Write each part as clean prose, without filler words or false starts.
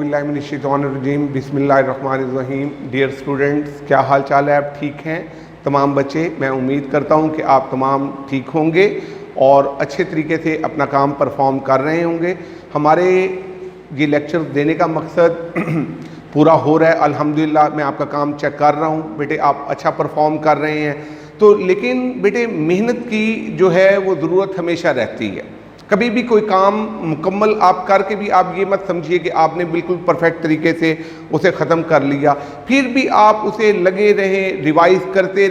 औज़ुबिल्लाहिमिनश्शैतानिर्रजीम बिस्मिल्लाहिर्रहमानिर्रहीम। Dear students, क्या हाल चाल है? आप ठीक हैं तमाम बच्चे? मैं उम्मीद करता हूं कि आप तमाम ठीक होंगे और अच्छे तरीके से अपना काम परफॉर्म कर रहे होंगे। हमारे ये लेक्चर देने का मकसद पूरा हो रहा है अल्हम्दुलिल्लाह। मैं आपका काम चेक कर रहा हूँ, बेटे आप अच्छा परफॉर्म कर रहे हैं। तो लेकिन बेटे मेहनत की जो है वो ज़रूरत हमेशा रहती है। कभी भी कोई काम मुकम्मल आप करके भी आप ये मत समझिए कि आपने बिल्कुल परफेक्ट तरीके से उसे ख़त्म कर लिया। फिर भी आप उसे लगे रहें, रिवाइज करते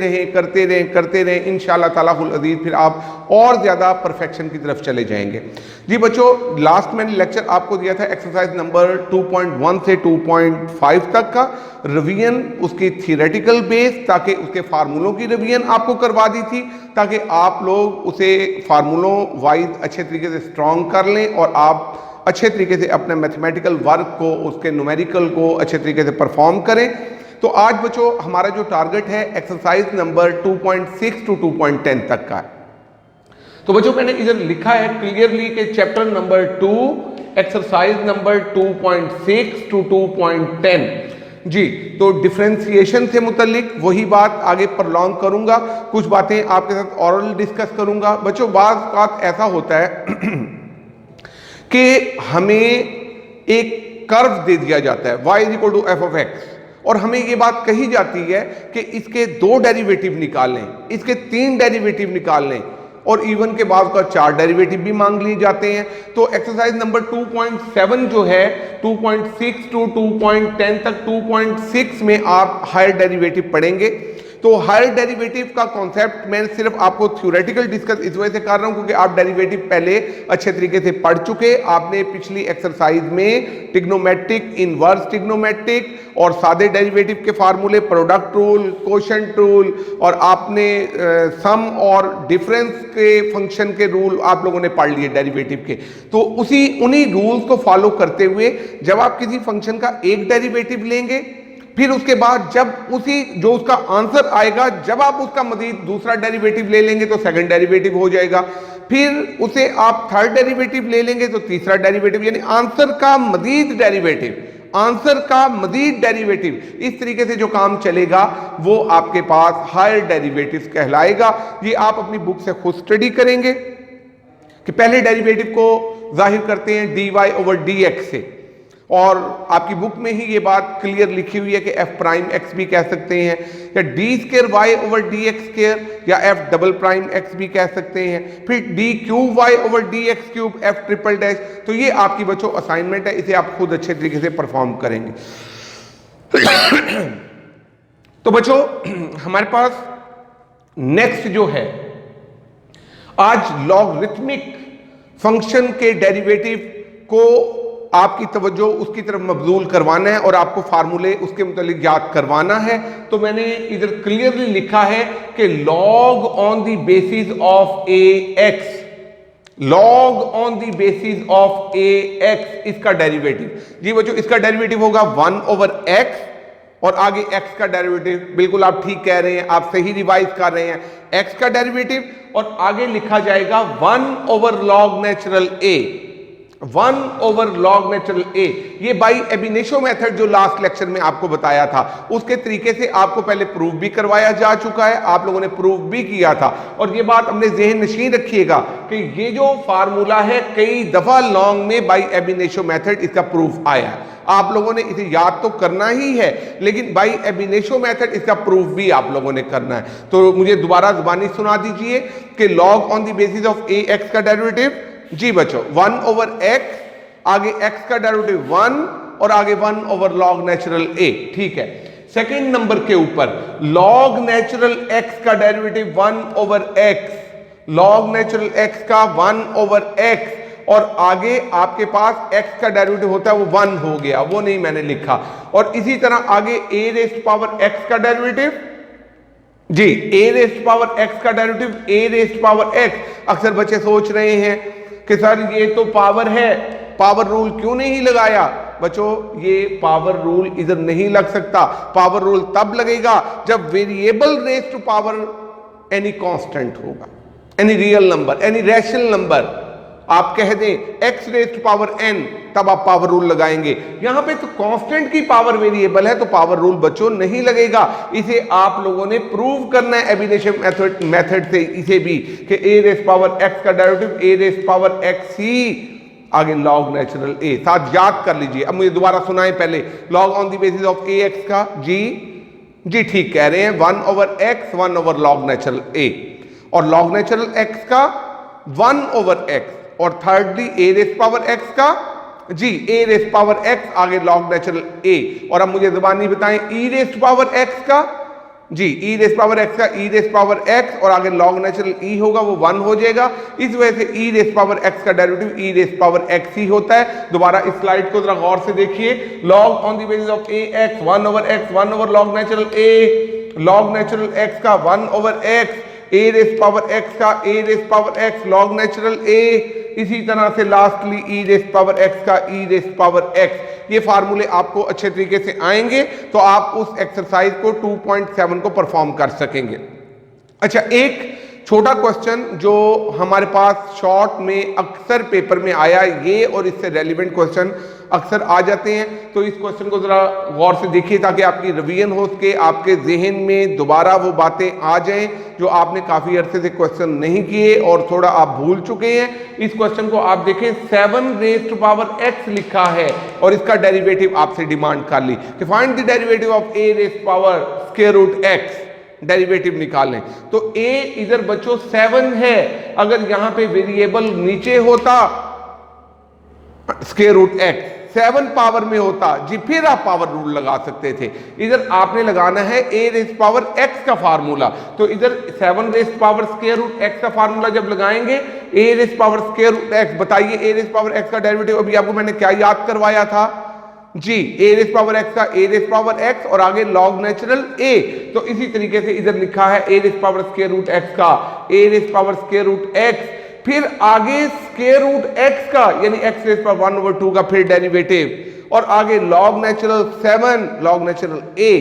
रहें इंशाअल्लाह तालाहुल अज़ीज़ फिर आप और ज़्यादा परफेक्शन की तरफ चले जाएंगे। जी बच्चों, लास्ट मैंने लेक्चर आपको दिया था एक्सरसाइज नंबर 2.1 से 2.5 तक का रिवीजन, उसकी थियोरेटिकल बेस, ताकि उसके फार्मूलों की रिवीजन आपको करवा दी थी ताकि आप लोग उसे फार्मूलों वाइज अच्छे तरीके से स्ट्रॉन्ग कर लें और आप अच्छे तरीके से अपने मैथमेटिकल वर्क को, उसके न्यूमेरिकल को अच्छे तरीके से परफॉर्म करें। तो आज बच्चों हमारा जो टारगेट है एक्सरसाइज नंबर 2.6 टू 2.10 तक का है। तो बच्चों मैंने इधर लिखा है क्लियरली कि chapter number 2 exercise number 2.6 to 2.10 जी। तो डिफरेंशिएशन से मुतल्लिक वही बात आगे प्रलॉन्ग करूंगा, कुछ बातें आपके साथ ऑरल डिस्कस करूंगा। बच्चों बात ऐसा होता है कि हमें एक कर्व दे दिया जाता है y is equal to f of x, और हमें ये बात कही जाती है कि इसके 2 डेरिवेटिव निकाल लें, इसके 3 डेरिवेटिव निकाल लें, और इवन के बाद का 4 डेरिवेटिव भी मांग लिए जाते हैं। तो एक्सरसाइज नंबर 2.7 जो है 2.6 टू 2.10 तक, 2.6 में आप हायर डेरिवेटिव पढ़ेंगे। तो हायर डेरिवेटिव का कॉन्सेप्ट मैं सिर्फ आपको थ्योरेटिकल डिस्कस इस वजह से कर रहा हूं क्योंकि आप डेरिवेटिव पहले अच्छे तरीके से पढ़ चुके। आपने पिछली एक्सरसाइज में ट्रिग्नोमेट्रिक, इनवर्स ट्रिग्नोमेट्रिक और सादे डेरिवेटिव के फार्मूले, प्रोडक्ट रूल, कोशेंट रूल, और आपने सम और डिफरेंस के फंक्शन के रूल आप लोगों ने पढ़ लिए डेरिवेटिव के। तो उन्हीं रूल्स को फॉलो करते हुए जब आप किसी फंक्शन का एक डेरिवेटिव लेंगे, फिर उसके बाद जब जो उसका आंसर आएगा, जब आप उसका मजीद दूसरा डेरिवेटिव ले लेंगे तो सेकंड डेरिवेटिव हो जाएगा, फिर उसे आप थर्ड डेरिवेटिव ले लेंगे तो तीसरा डेरिवेटिव, यानी आंसर का मजीद डेरिवेटिव। इस तरीके से जो काम चलेगा वो आपके पास हायर डेरिवेटिव कहलाएगा। ये आप अपनी बुक से खुद स्टडी करेंगे कि पहले डेरिवेटिव को जाहिर करते हैं dy ओवर dx से, और आपकी बुक में ही ये बात क्लियर लिखी हुई है कि f प्राइम x भी कह सकते हैं, या d square y over dx square, या f डबल प्राइम x भी कह सकते हैं, फिर d cube y over dx cube, f triple dash. तो ये आपकी बच्चों असाइनमेंट है, इसे आप खुद अच्छे तरीके से परफॉर्म करेंगे। तो बच्चों हमारे पास नेक्स्ट जो है, आज लॉगरिथमिक फंक्शन के डेरिवेटिव को आपकी तवज्जो उसकी तरफ मबजूल करवाना है और आपको फार्मूले उसके मुतालिक याद करवाना है। तो मैंने इधर क्लियरली लिखा है कि log on the basis of ax, log on the basis of ax, इसका डेरिवेटिव। जी बच्चों इसका डेरिवेटिव होगा 1 ओवर x, और आगे x का डेरिवेटिव, बिल्कुल आप ठीक कह रहे हैं, आप सही रिवाइज कर रहे हैं, x का डेरिवेटिव, और आगे लिखा जाएगा 1 over log natural a, 1 over log natural a। ये बाई एबिनेशो मेथड जो लास्ट लेक्चर में आपको बताया था उसके तरीके से आपको पहले प्रूव भी करवाया जा चुका है, आप लोगों ने प्रूव भी किया था। और ये बात हमने ज़हन नशीन रखिएगा कि ये जो फार्मूला है कई दफा लॉन्ग में बाई एबिनेशो मेथड इसका प्रूफ आया है। आप लोगों ने इसे याद तो करना ही है, लेकिन बाई एबिनेशो मेथड इसका प्रूफ भी आप लोगों ने करना है। तो मुझे दोबारा जुबानी सुना दीजिए कि log on the basis of ax का डेरिवेटिव। जी बच्चों 1 ओवर x, आगे x का डेरिवेटिव 1, और आगे 1 ओवर लॉग नेचुरल a। ठीक है, सेकंड नंबर के ऊपर लॉग नेचुरल x का derivative 1 over x, log natural x का 1 ओवर x, और आगे आपके पास x का डेरिवेटिव होता है वो 1 हो गया, वो नहीं मैंने लिखा। और इसी तरह आगे a रेज़्ड पावर x का डेरिवेटिव, जी a रेज़्ड पावर x का derivative, a raised power x। अक्सर बच्चे सोच रहे हैं कि सर ये तो पावर है, पावर रूल क्यों नहीं लगाया? बच्चों ये पावर रूल इधर नहीं लग सकता। पावर रूल तब लगेगा जब variable raise to power any constant होगा, any real number, any rational number. आप कह दें x raise to power n, तब आप पावर रूल लगाएंगे। यहां पे तो कांस्टेंट की पावर वेरिएबल है तो पावर रूल बच्चों नहीं लगेगा। इसे आप लोगों ने प्रूव करना है एबिनेशन मेथड से, इसे भी कि a रेज़ पावर x का derivative a raise power x ही आगे लॉग नेचुरल a, साथ याद कर लीजिए। अब मुझे दोबारा सुनाएं पहले, log on the basis of ax का जी ठीक कह रहे हैं, 1 over x 1 over log natural a, और लॉग नेचुरल x का 1 ओवर x, और thirdly a raise power x का जी a रेज़ पावर x आगे लॉग नेचुरल a, और अब मुझे ज़बानी बताएं e रेज़ पावर x का जी e रेज़ पावर x का e रेज़ पावर x और आगे लॉग नेचुरल e होगा वो 1 हो जाएगा। इस वजह से e रेज़ पावर x का derivative e rays power x ही होता है। दोबारा इस स्लाइड को जरा गौर से देखिए, log on the basis of ax 1 over x 1 over log natural a, log natural x का 1 over x, a raise power x का a raise power x log natural a, इसी तरह से lastly e rays power x का e rays power x। ये फार्मूले आपको अच्छे तरीके से आएंगे तो आप उस एक्सरसाइज को 2.7 को परफॉर्म कर सकेंगे। अच्छा, एक छोटा क्वेश्चन जो हमारे पास शॉर्ट में अक्सर पेपर में आया, ये और इससे रेलिवेंट क्वेश्चन अक्सर आ जाते हैं, तो इस क्वेश्चन को जरा गौर से देखिए ताकि आपकी रिवीजन हो सके, आपके जहन में दोबारा वो बातें आ जाएं जो आपने काफी अरसे से क्वेश्चन नहीं किए और थोड़ा आप भूल चुके हैं। इस क्वेश्चन को आप देखें, 7 रेज़ टू पावर x लिखा है और इसका डेरिवेटिव आपसे डिमांड कर ली कि find the derivative of a raise power square root x, derivative निकालें। तो a इधर बच्चों 7 है, अगर यहां पे वेरिएबल नीचे होता स्क्वायर रूट x 7 पावर में होता जी, फिर आप पावर रूल लगा सकते थे। इधर आपने लगाना है a रेज़ पावर x का फार्मूला, तो इधर 7 raise power square root x का फार्मूला जब लगाएंगे a raise power square root x, बताइए a रेज़ पावर x का डेरिवेटिव अभी आपको मैंने क्या याद करवाया था जी, a रेज़ पावर x का a रेज़ पावर x और आगे log नेचुरल a, तो इसी तरीके से इधर लिखा है a raise power square root x का a raise power square root x, फिर आगे स्क्वायर रूट x का यानी x रेज़ पावर 1 ओवर 2 का फिर डेरिवेटिव, और आगे log natural 7 log natural a।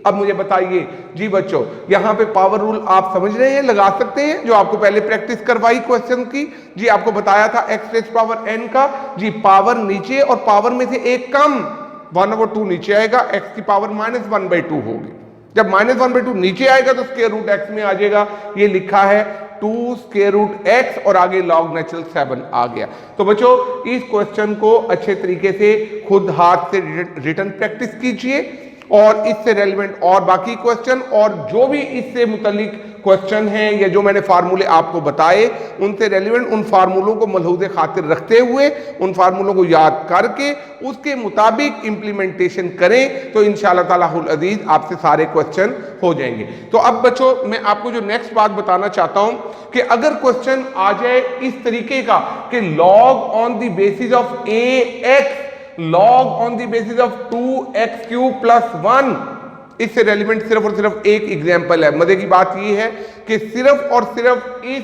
अब मुझे बताइए जी बच्चों, यहां पे पावर रूल आप समझ रहे हैं, लगा सकते हैं, जो आपको पहले प्रैक्टिस करवाई क्वेश्चन की जी, आपको बताया था x रेज़ पावर n का जी, पावर नीचे और पावर में से एक कम 1 ओवर 2 नीचे आएगा, x की पावर -1/2 होगी। जब -1/2 नीचे आएगा तो स्क्वायर रूट x में आ जाएगा, ये लिखा है 2 स्क्वायर रूट x और आगे log नेचुरल 7 आ गया। तो बच्चों इस क्वेश्चन को अच्छे तरीके से खुद हाथ से रिटन प्रैक्टिस कीजिए और इससे रेलिवेंट और बाकी क्वेश्चन और जो भी इससे मुतल्लिक क्वेश्चन हैं या जो मैंने फार्मूले आपको बताए उनसे रेलिवेंट उन फार्मूलों को मलहूज़े खातिर रखते हुए उन फार्मूलों को याद करके उसके मुताबिक इम्प्लीमेंटेशन करें तो इंशाअल्लाह ताला हुल अजीज आपसे सारे क्वेश्चन हो जाएंगे। तो अब बच्चों मैं आपको जो नेक्स्ट बात बताना चाहता हूं कि अगर क्वेश्चन आ जाए इस तरीके का कि log on the basis of ax log on the basis of 2x cube plus 1, इससे रेलिवेंट सिर्फ और सिर्फ एक एग्जाम्पल है। मजे की बात यह है कि सिर्फ और सिर्फ इस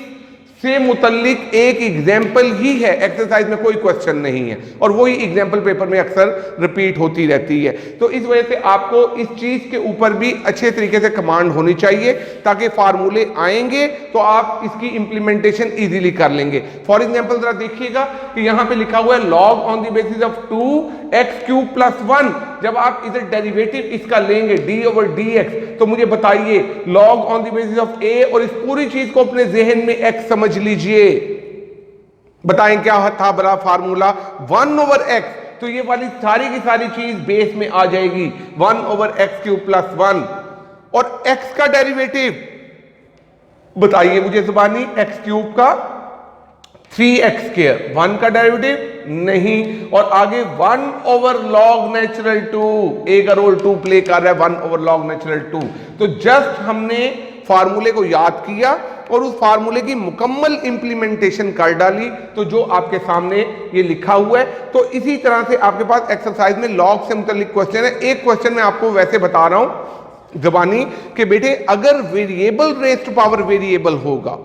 से मुतल्लिक एक एग्जाम्पल ही है, एक्सरसाइज में कोई क्वेश्चन नहीं है और वही एग्जाम्पल पेपर में अक्सर रिपीट होती रहती है। तो इस वजह से आपको इस चीज के ऊपर भी अच्छे तरीके से कमांड होनी चाहिए ताकि फार्मूले आएंगे तो आप इसकी इंप्लीमेंटेशन इजीली कर लेंगे। फॉर एग्जाम्पल जरा देखिएगा कि यहां पे लिखा हुआ है log on the basis of 2x cube plus 1, जब आप इधर डेरिवेटिव इसका लेंगे d ओवर dx, तो मुझे बताइए log on the basis of a और इस पूरी चीज को अपने जहन में x समझ लीजिए, बताएं क्या था बड़ा फार्मूला 1 ओवर x, तो ये वाली सारी की सारी चीज बेस में आ जाएगी 1 ओवर x क्यूब प्लस 1 और x का डेरिवेटिव बताइए मुझे जुबानी x क्यूब का 3x स्क्वायर, 1 का डेरिवेटिव नहीं और आगे 1 ओवर लॉग नेचुरल 2, a का रोल 2 प्ले कर रहा है 1 ओवर लॉग नेचुरल 2। तो जस्ट हमने फार्मूले को याद किया और उस फार्मूले की मुकम्मल इंप्लीमेंटेशन कर डाली, तो जो आपके सामने ये लिखा हुआ है। तो इसी तरह से आपके पास एक्सरसाइज में लॉग से मुतल्लिक क्वेश्चन है। एक क्वेश्चन मैं आपको वैसे बता रहा हूं जबानी कि बेटे अगर variable raise to power variable होगा,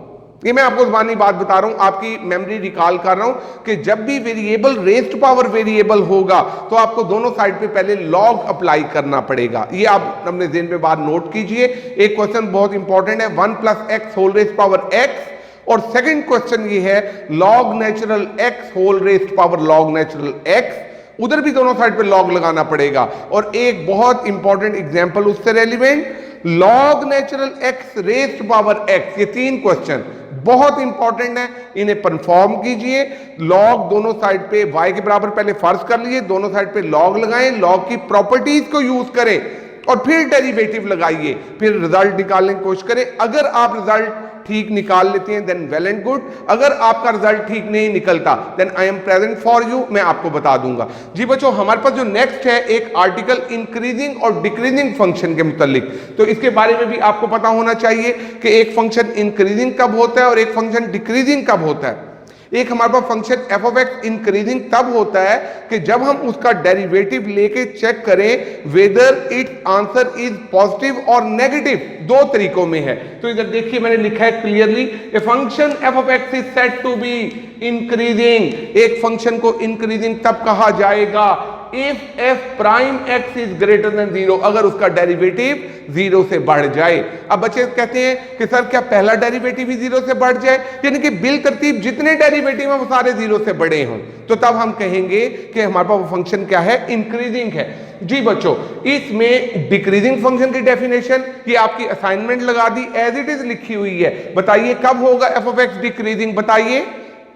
ये मैं आपको ज़बानी बात बता रहा हूं, आपकी मेमोरी रिकॉल कर रहा हूं कि जब भी variable raise to power variable होगा तो आपको दोनों साइड पे पहले लॉग अप्लाई करना पड़ेगा। ये आप अपने ज़हन में बात नोट कीजिए। एक क्वेश्चन बहुत इंपॉर्टेंट है, 1 plus x whole raise power x और सेकंड क्वेश्चन ये है log natural x whole raised power log natural x, उधर भी दोनों साइड पे लॉग लगाना पड़ेगा। और एक बहुत इंपॉर्टेंट एग्जांपल उससे relevant, log natural x raised power x. ये तीन क्वेश्चन बहुत इंपॉर्टेंट है, इन्हें परफॉर्म कीजिए। लॉग दोनों साइड पे y के बराबर पहले फर्ज कर लीजिए, दोनों साइड पे लॉग लगाएं, लॉग की प्रॉपर्टीज को यूज करें और फिर डेरिवेटिव लगाइए, फिर रिजल्ट निकालने की कोशिश करें। अगर आप रिजल्ट ठीक निकाल लेते हैं देन वेल एंड गुड, अगर आपका रिजल्ट ठीक नहीं निकलता then I am present for you, मैं आपको बता दूंगा। जी बच्चों, हमारे पास जो नेक्स्ट है एक आर्टिकल इंक्रीजिंग और डिक्रीजिंग फंक्शन के मुतालिक, तो इसके बारे में भी आपको पता होना चाहिए कि एक फंक्शन इंक्रीजिंग कब होता है और एक फंक्शन डिक्रीजिंग कब होता है। एक हमारे पास function f of x increasing तब होता है कि जब हम उसका डेरिवेटिव लेके चेक करें whether it's answer is positive और नेगेटिव, दो तरीकों में है। तो इधर देखिए मैंने लिखा है clearly, a function f of x is said to be increasing. एक फंक्शन को इंक्रीजिंग तब कहा जाएगा if f prime x is greater than zero, अगर उसका डेरिवेटिव जीरो से बढ़ जाए। अब बच्चे कहते हैं कि सर क्या पहला डेरिवेटिव ही जीरो से बढ़ जाए, यानी कि बिल तरतीब जितने डेरिवेटिव हैं वो सारे जीरो से बड़े हों, तो तब हम कहेंगे कि हमारे पास वो फंक्शन क्या है, इंक्रीजिंग है। जी बच्चों, इसमें डिक्रीजिंग फंक्शन की डेफिनेशन ये आपकी असाइनमेंट लगा दी, एज इट इज लिखी हुई है। बताइए कब होगा एफ ऑफ एक्स डिक्रीजिंग, बताइए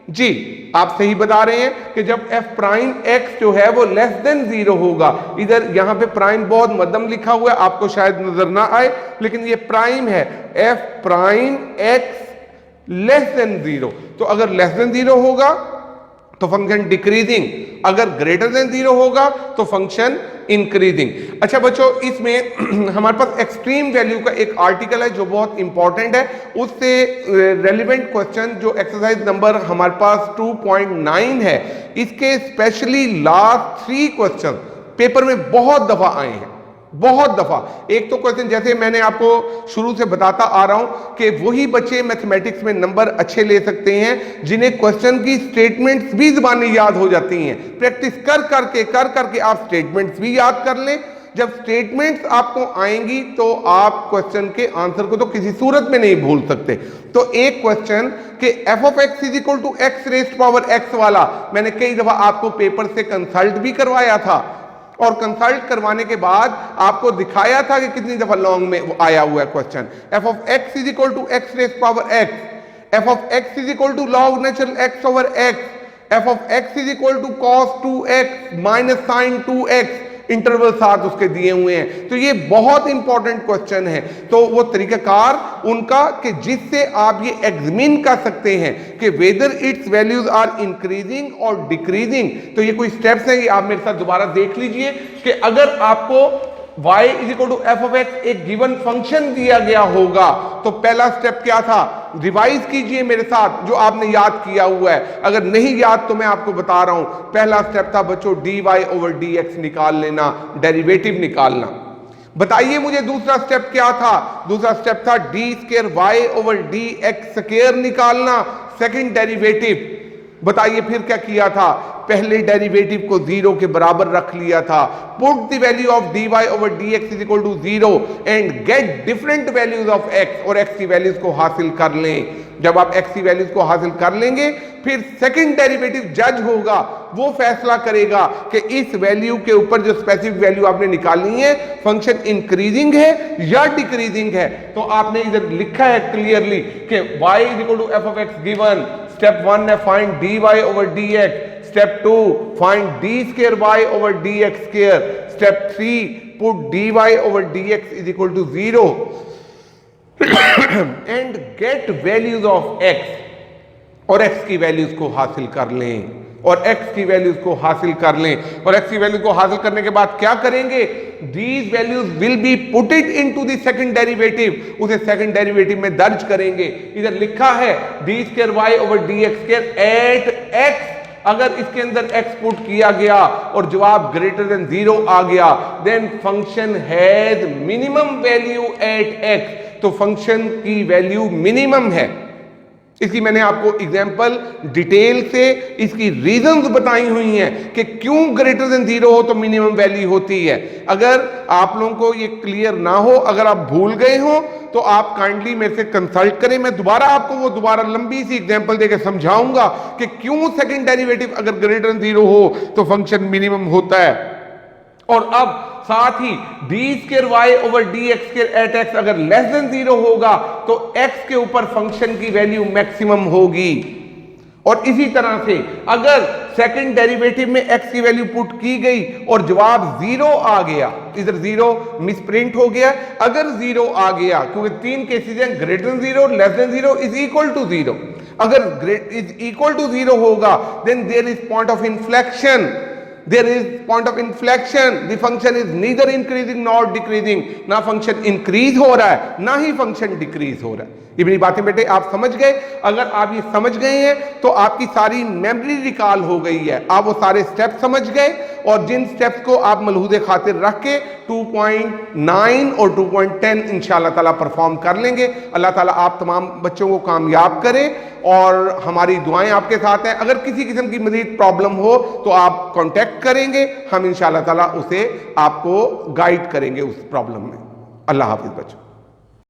जी। आप सही बता रहे हैं कि जब एफ प्राइम एक्स जो है वो लेस देन जीरो होगा। इधर यहां पे प्राइम बहुत मध्यम लिखा हुआ है, आपको शायद नजर ना आए, लेकिन ये प्राइम है, F prime x less than zero. तो अगर लेस देन जीरो होगा तो फंक्शन डिक्रीजिंग, अगर ग्रेटर देन जीरो होगा तो फंक्शन इंक्रीजिंग। अच्छा बच्चों, इसमें हमारे पास एक्सट्रीम वैल्यू का एक आर्टिकल है जो बहुत इंपॉर्टेंट है, उससे रेलिवेंट क्वेश्चन जो एक्सरसाइज नंबर हमारे पास 2.9 है, इसके स्पेशली लास्ट 3 क्वेश्चन पेपर में बहुत दफा आए हैं, बहुत दफा। एक तो क्वेश्चन जैसे मैंने आपको शुरू से बताता आ रहा हूं कि वही बच्चे मैथमेटिक्स में नंबर अच्छे ले सकते हैं जिन्हें क्वेश्चन की स्टेटमेंट्स भी जुबानी याद हो जाती हैं। प्रैक्टिस कर करके आप स्टेटमेंट्स भी याद कर लें। जब स्टेटमेंट्स आपको आएंगी तो आप क्वेश्चन के आंसर को तो किसी सूरत में नहीं भूल सकते। तो एक क्वेश्चन कि f of x is equal to x raised power x वाला मैंने कई दफा आपको पेपर से कंसल्ट भी करवाया था, और कंसल्ट करवाने के बाद आपको दिखाया था कि कितनी दफा लॉन्ग में आया हुआ है question. F of x is equal to x raised power x, f of x is equal to log natural x over x, f of x is equal to cos 2x minus sine 2x, interval साथ उसके दिए हुए हैं। तो ये बहुत important question है। तो वो तरीकाकार उनका कि जिससे आप ये एग्जामिन कर सकते हैं कि whether its values are increasing और डिक्रीजिंग। तो ये कोई स्टेप्स हैं, ये आप मेरे साथ दोबारा देख लीजिए कि अगर आपको y is equal to f of x एक गिवन फंक्शन दिया गया होगा तो पहला स्टेप क्या था, रिवाइज कीजिए मेरे साथ जो आपने याद किया हुआ है। अगर नहीं याद तो मैं आपको बता रहा हूं, पहला स्टेप था बच्चों dy ओवर dx निकाल लेना, डेरिवेटिव निकालना। बताइए मुझे दूसरा स्टेप क्या था, दूसरा स्टेप था d square y over d x square निकालना, सेकंड डेरिवेटिव। बताइए फिर क्या किया था, पहले डेरिवेटिव को जीरो के बराबर रख लिया था, put the value of dy over dx is equal to zero and get different values of x, और x की वैल्यूज को हासिल कर लें। जब आप x की वैल्यूज को हासिल कर लेंगे फिर सेकंड डेरिवेटिव जज होगा, वो फैसला करेगा कि इस वैल्यू के ऊपर जो स्पेसिफिक वैल्यू आपने निकालनी है फंक्शन इंक्रीजिंग है या डिक्रीजिंग है। तो आपने इधर लिखा है क्लियरली कि y is equal to f of x given, step 1 है find dy over dx, step 2 find d square y over d x square, step 3 put dy over dx is equal to zero and get values of x, और x की values को हासिल कर लें, और x की values को हासिल कर लें। और x की वैल्यूज को हासिल करने के बाद क्या करेंगे, these values will be put it into the second derivative, उसे सेकंड डेरिवेटिव में दर्ज करेंगे। इधर लिखा है d square y over d x square at x, अगर इसके अंदर x पुट किया गया और जवाब ग्रेटर देन जीरो आ गया then function has minimum value at x, तो फंक्शन की वैल्यू मिनिमम है। इसकी मैंने आपको एग्जाम्पल डिटेल से इसकी रीजंस बताई हुई हैं कि क्यों ग्रेटर देन 0 हो तो मिनिमम वैल्यू होती है। अगर आप लोगों को ये क्लियर ना हो, अगर आप भूल गए हो, तो आप काइंडली मेरे से कंसल्ट करें। मैं दोबारा आपको वो दोबारा लंबी सी एग्जांपल देकर समझाऊंगा कि क्यों सेकंड डेरिवेटिव अगर ग्रेटर देन 0 हो तो फंक्शन मिनिमम होता है। और अब साथ ही d2y/dx एट x अगर लेस देन 0 होगा तो x के ऊपर फंक्शन की वैल्यू मैक्सिमम होगी। और इसी तरह से अगर सेकंड डेरिवेटिव में x की वैल्यू पुट की गई और जवाब 0 आ गया, इधर 0 मिसप्रिंट हो गया, अगर 0 आ गया, क्योंकि 3 केसेस हैं, greater than 0, less than 0, is equal to 0। अगर इज इक्वल टू 0 होगा then there is point of inflection, there is point of inflection, the function is neither increasing nor decreasing, ना फंक्शन इंक्रीज हो रहा है ना ही function decrease हो रहा है। ये मेरी बातें बेटे आप समझ गए? अगर आप ये समझ गए हैं तो आपकी सारी मेमोरी रिकॉल हो गई है, आप वो सारे स्टेप्स समझ गए, और जिन स्टेप्स को आप मलहूज़े खातिर रख के 2.9 और 2.10 इंशाअल्लाह ताला परफॉर्म कर लेंगे। अल्लाह ताला आप तमाम बच्चों को कामयाब करे और हमारी दुआएं आपके साथ हैं। अगर किसी किस्म की मज़ीद प्रॉब्लम हो तो आप कांटेक्ट करेंगे, हम इंशाअल्लाह ताला उसे आपको गाइड करेंगे उस प्रॉब्लम में। अल्लाह हाफिज़ बच्चों।